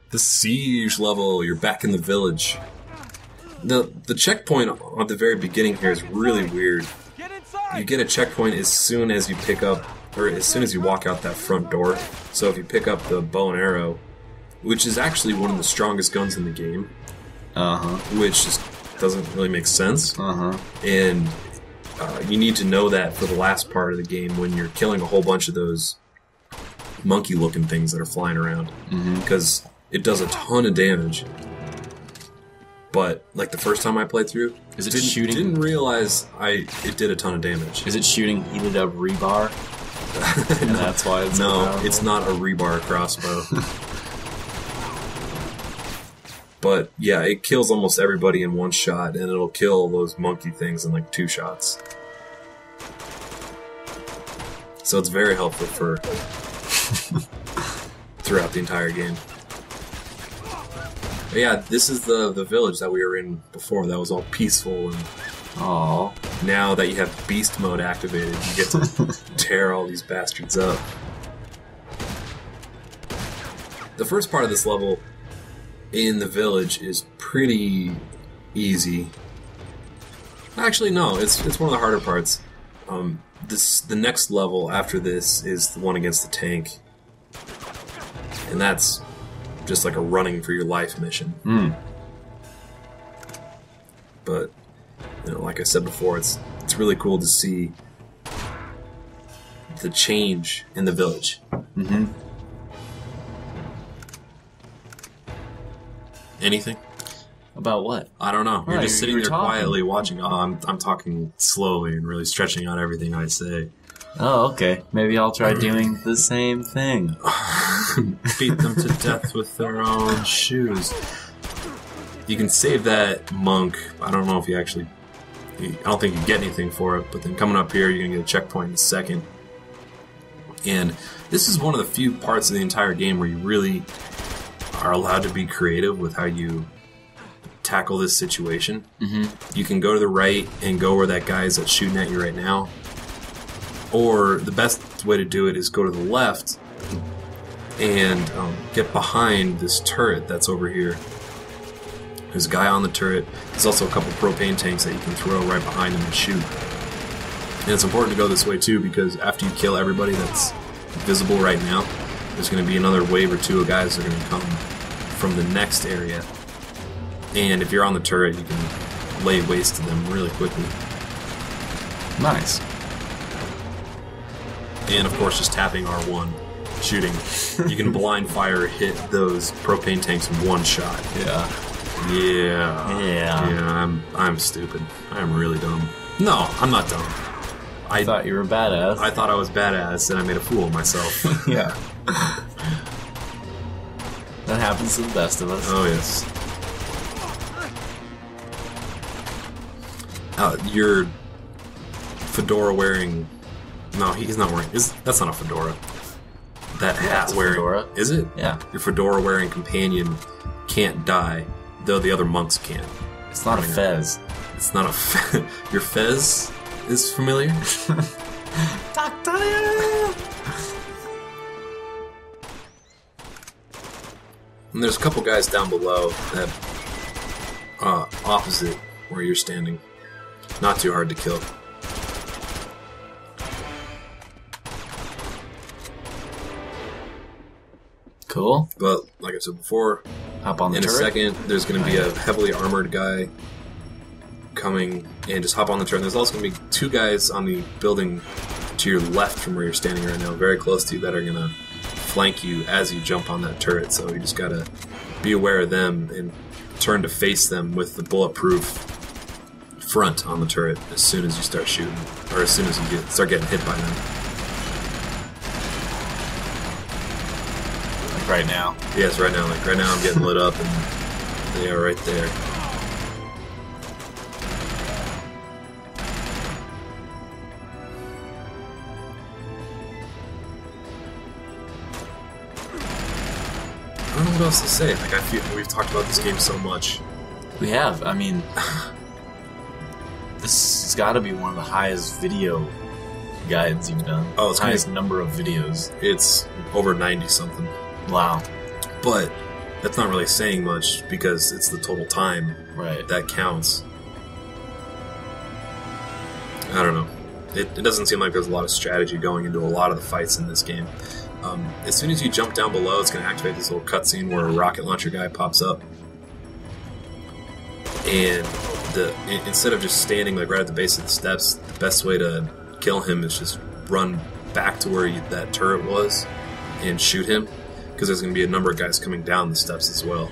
The siege level. You're back in the village. The checkpoint at the very beginning here is really weird. You get a checkpoint as soon as you pick up, or as soon as you walk out that front door. So if you pick up the bow and arrow, which is actually one of the strongest guns in the game, which just doesn't really make sense, and you need to know that for the last part of the game when you're killing a whole bunch of those monkey-looking things that are flying around, because it does a ton of damage. But like the first time I played through, didn't realize it did a ton of damage. Is it shooting heated up rebar? And that's why it's it's not a rebar crossbow. But yeah, it kills almost everybody in one shot, and it'll kill those monkey things in like 2 shots. So it's very helpful for throughout the entire game. But yeah, this is the village that we were in before. That was all peaceful, and now that you have beast mode activated, you get to tear all these bastards up. The first part of this level in the village is pretty easy. Actually, no, it's one of the harder parts. The next level after this is the one against the tank, and that's just like a running for your life mission. But you know, like I said before, it's really cool to see the change in the village. Anything? About what? I don't know. You're just sitting there talking quietly watching. Oh, I'm talking slowly and really stretching out everything I say. Oh, okay. Maybe I'll try doing the same thing. Beat them to death with their own shoes. You can save that monk. I don't know if you actually... I don't think you get anything for it, but then coming up here, you're going to get a checkpoint in a second. And this is one of the few parts of the entire game where you really are allowed to be creative with how you tackle this situation. You can go to the right and go where that guy is that's shooting at you right now. Or the best way to do it is go to the left and get behind this turret that's over here. There's a guy on the turret. There's also a couple propane tanks that you can throw right behind him and shoot. And it's important to go this way too, because after you kill everybody that's visible right now, there's going to be another wave or 2 of guys that are going to come from the next area. And if you're on the turret, you can lay waste to them really quickly. Nice. And of course, just tapping R1, shooting. You can blind fire hit those propane tanks in 1 shot. Yeah, I'm stupid. I'm really dumb. No, I'm not dumb. I thought you were badass. I thought I was badass, and I made a fool of myself. Yeah. That happens to the best of us. Oh, yes. Your fedora wearing... No, he's not wearing... That's not a fedora. That hat wearing... Fedora. Is it? Yeah. Your fedora wearing companion can't die, though the other monks can. It's not a fez. It's not a fez. Your fez is familiar? And there's a couple guys down below that opposite where you're standing. Not too hard to kill. Cool. But like I said before, hop on the in turret. A second there's going to be a heavily armored guy coming, and just hop on the turret. There's also going to be 2 guys on the building to your left from where you're standing right now, very close to you, that are going to flank you as you jump on that turret. So you just got to be aware of them and turn to face them with the bulletproof front on the turret as soon as you start shooting, or as soon as you start getting hit by them. Like right now. Yes, right now. Like right now I'm getting lit up, and they are right there. I don't know what else to say. Like, I feel we've talked about this game so much. We have. I mean, this has got to be one of the highest video guides you've done. Oh, it's highest number of videos. It's over 90 something. Wow. But that's not really saying much because it's the total time Right. that counts. I don't know. It doesn't seem like there's a lot of strategy going into a lot of the fights in this game. As soon as you jump down below, it's going to activate this little cutscene where a rocket launcher guy pops up. And instead of just standing like right at the base of the steps, the best way to kill him is just run back to where that turret was and shoot him, because there's going to be a number of guys coming down the steps as well.